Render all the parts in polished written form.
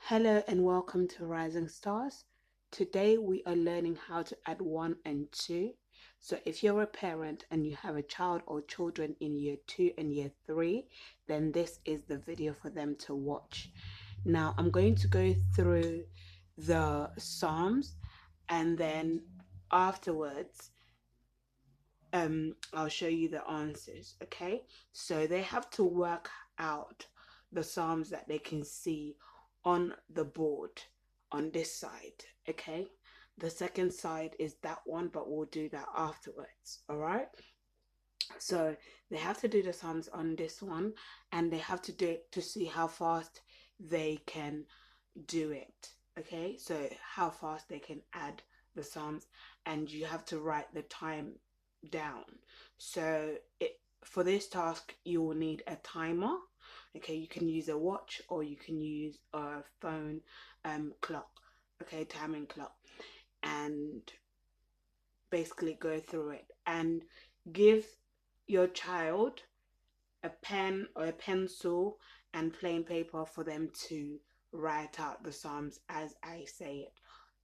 Hello and welcome to Rising Stars. Today we are learning how to add 1 and 2. So if you're a parent and you have a child or children in year 2 and year 3, then this is the video for them to watch. Now I'm going to go through the Psalms and then afterwards I'll show you the answers, okay? So they have to work out the Psalms that they can see on the board on this side, okay? The second side is that one, but we'll do that afterwards, all right? So they have to do the Psalms on this one, and they have to do it to see how fast they can do it, okay? So how fast they can add the Psalms, and you have to write the time down. So for this task you will need a timer, okay? You can use a watch or you can use a phone clock, okay, timing clock, and basically go through it and give your child a pen or a pencil and plain paper for them to write out the Psalms as I say it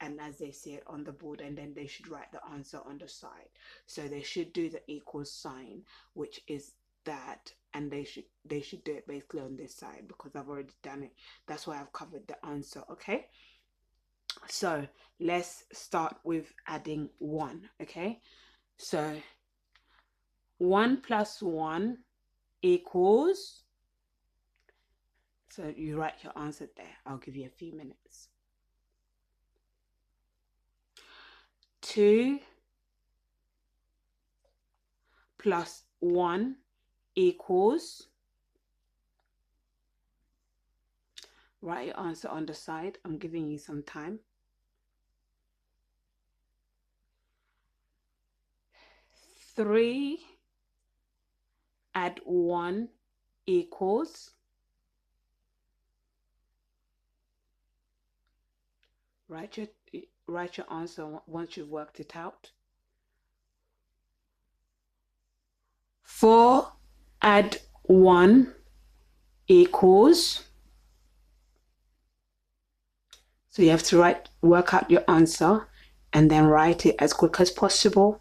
and as they see it on the board, and then they should write the answer on the side. So they should do the equals sign, which is that, and they should do it basically on this side because I've already done it. That's why I've covered the answer, okay? So let's start with adding 1, okay? So 1 plus 1 equals, so you write your answer there. I'll give you a few minutes. 2 plus 1 equals, write your answer on the side. I'm giving you some time. 3 add 1 equals, write your answer once you've worked it out. 4 add 1 equals, so you have to work out your answer and then write it as quick as possible.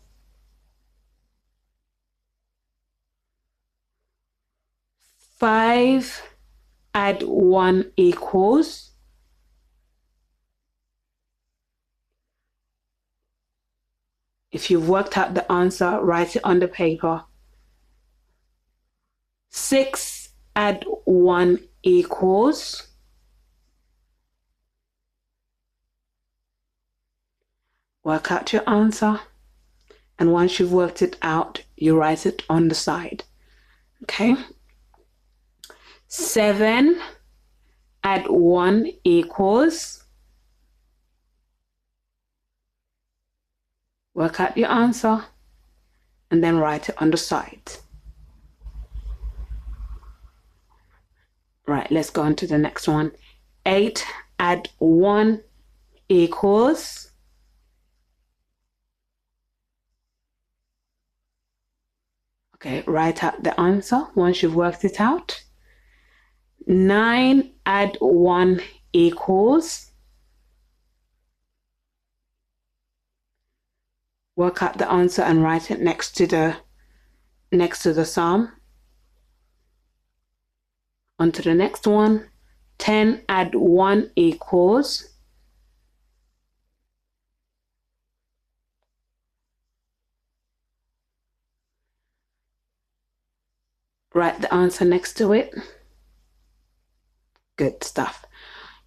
5 add 1 equals, if you've worked out the answer, write it on the paper. 6 add 1 equals, work out your answer, and once you've worked it out, you write it on the side, okay? 7 add 1 equals, work out your answer and then write it on the side. Right, let's go on to the next one. 8 add 1 equals, okay, write out the answer once you've worked it out. 9 add 1 equals, work out the answer and write it next to the Psalm. On to the next one. 10 add 1 equals, write the answer next to it. Good stuff.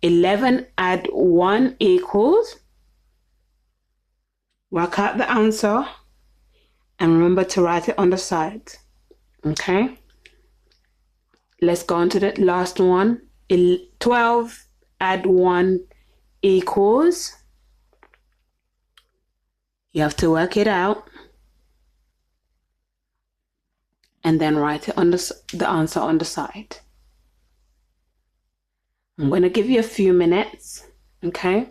11 add 1 equals, work out the answer and remember to write it on the side, okay? Let's go on to the last one. 12 add 1 equals, you have to work it out and then write it on the answer on the side. I'm going to give you a few minutes, okay?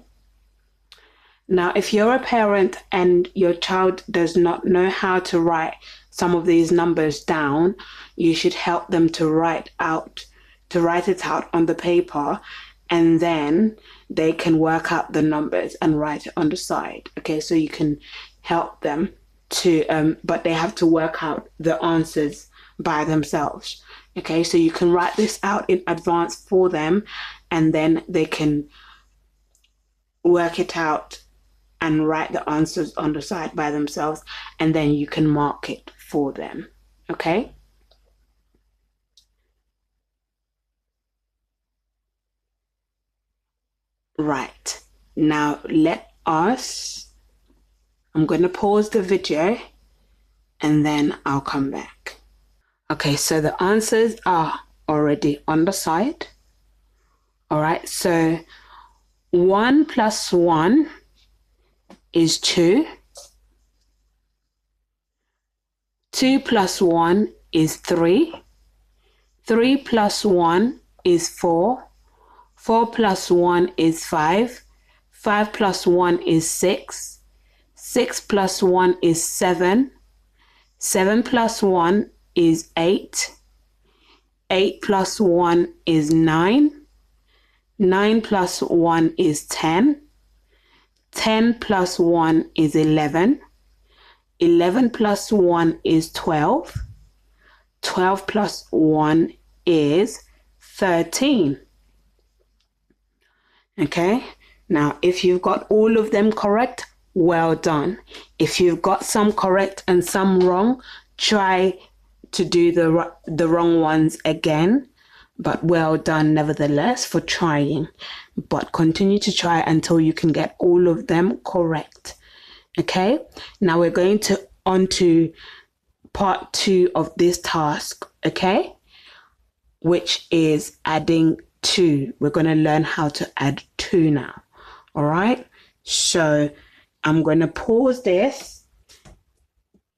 Now, if you're a parent and your child does not know how to write some of these numbers down, you should help them to write it out on the paper and then they can work out the numbers and write it on the side. Okay, so you can help them to, but they have to work out the answers by themselves. Okay, so you can write this out in advance for them, and then they can work it out and write the answers on the side by themselves, and then you can mark it for them. Okay? Right. Now I'm going to pause the video and then I'll come back. Okay, so the answers are already on the side. All right, so 1 plus 1 is 2. 2 plus 1 is 3. 3 plus 1 is 4. 4 plus 1 is 5. 5 plus 1 is 6. 6 plus 1 is 7. 7 plus 1 is 8. 8 plus 1 is 9. 9 plus 1 is 10. 10 plus 1 is 11. 11 plus 1 is 12. 12 plus 1 is 13. Okay, now if you've got all of them correct, well done. If you've got some correct and some wrong, try to do the wrong ones again, but well done nevertheless for trying. But continue to try until you can get all of them correct. Okay, now we're going on to part 2 of this task, okay, which is adding 2. We're going to learn how to add 2 now. All right, so I'm going to pause this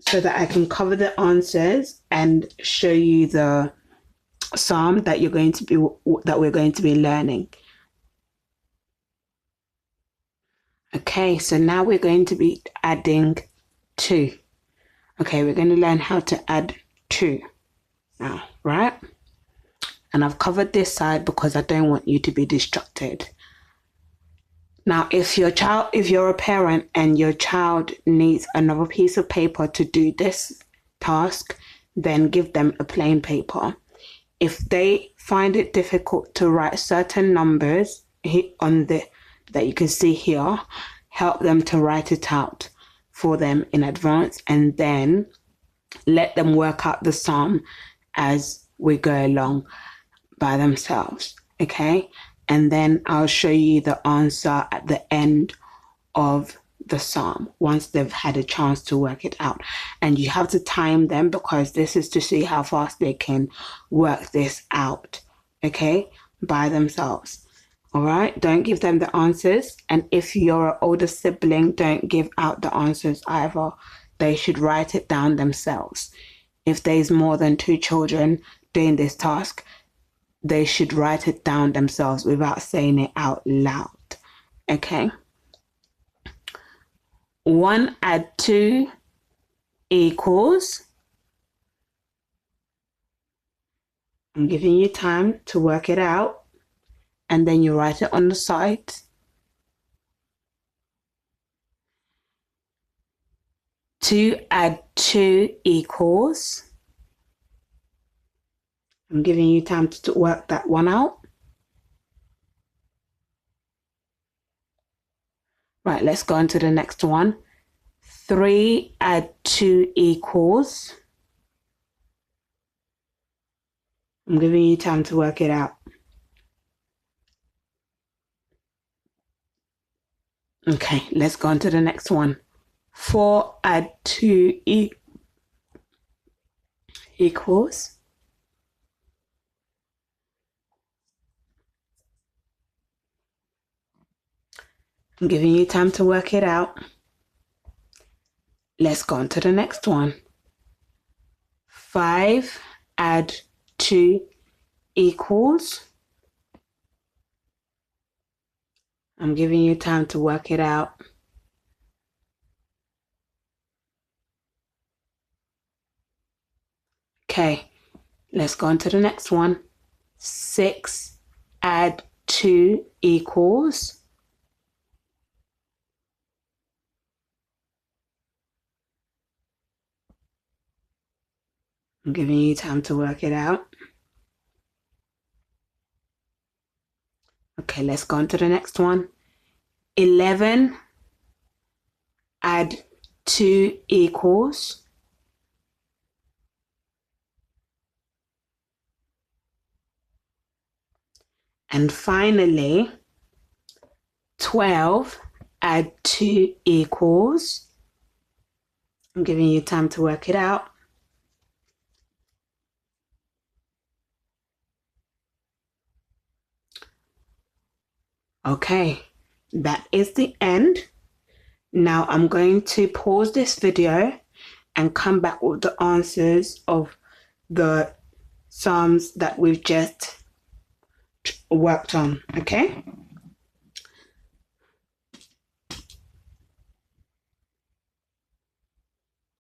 so that I can cover the answers and show you the psalm that we're going to be learning. Okay, so now we're going to be adding 2. Okay, we're going to learn how to add 2 now, right? And I've covered this side because I don't want you to be distracted. Now, if you're a parent and your child needs another piece of paper to do this task, then give them a plain paper. If they find it difficult to write certain numbers that you can see here, help them to write it out for them in advance, and then let them work out the sum as we go along by themselves. Okay, and then I'll show you the answer at the end of the sum once they've had a chance to work it out. And you have to time them because this is to see how fast they can work this out, okay, by themselves. All right, don't give them the answers. And if you're an older sibling, don't give out the answers either. They should write it down themselves. If there's more than 2 children doing this task, they should write it down themselves without saying it out loud. Okay. 1 add 2 equals. I'm giving you time to work it out, and then you write it on the side. 2 add 2 equals. I'm giving you time to work that one out. Right, let's go on to the next one. 3 add 2 equals. I'm giving you time to work it out. Okay, let's go on to the next one. 4 add 2 equals. I'm giving you time to work it out. Let's go on to the next one. 5 add 2 equals. I'm giving you time to work it out. Okay, let's go on to the next one. 6 add 2 equals. I'm giving you time to work it out. Okay, let's go on to the next one. 11 add 2 equals. And finally, 12 add 2 equals. I'm giving you time to work it out. Okay, that is the end. Now I'm going to pause this video and come back with the answers of the sums that we've just worked on, okay?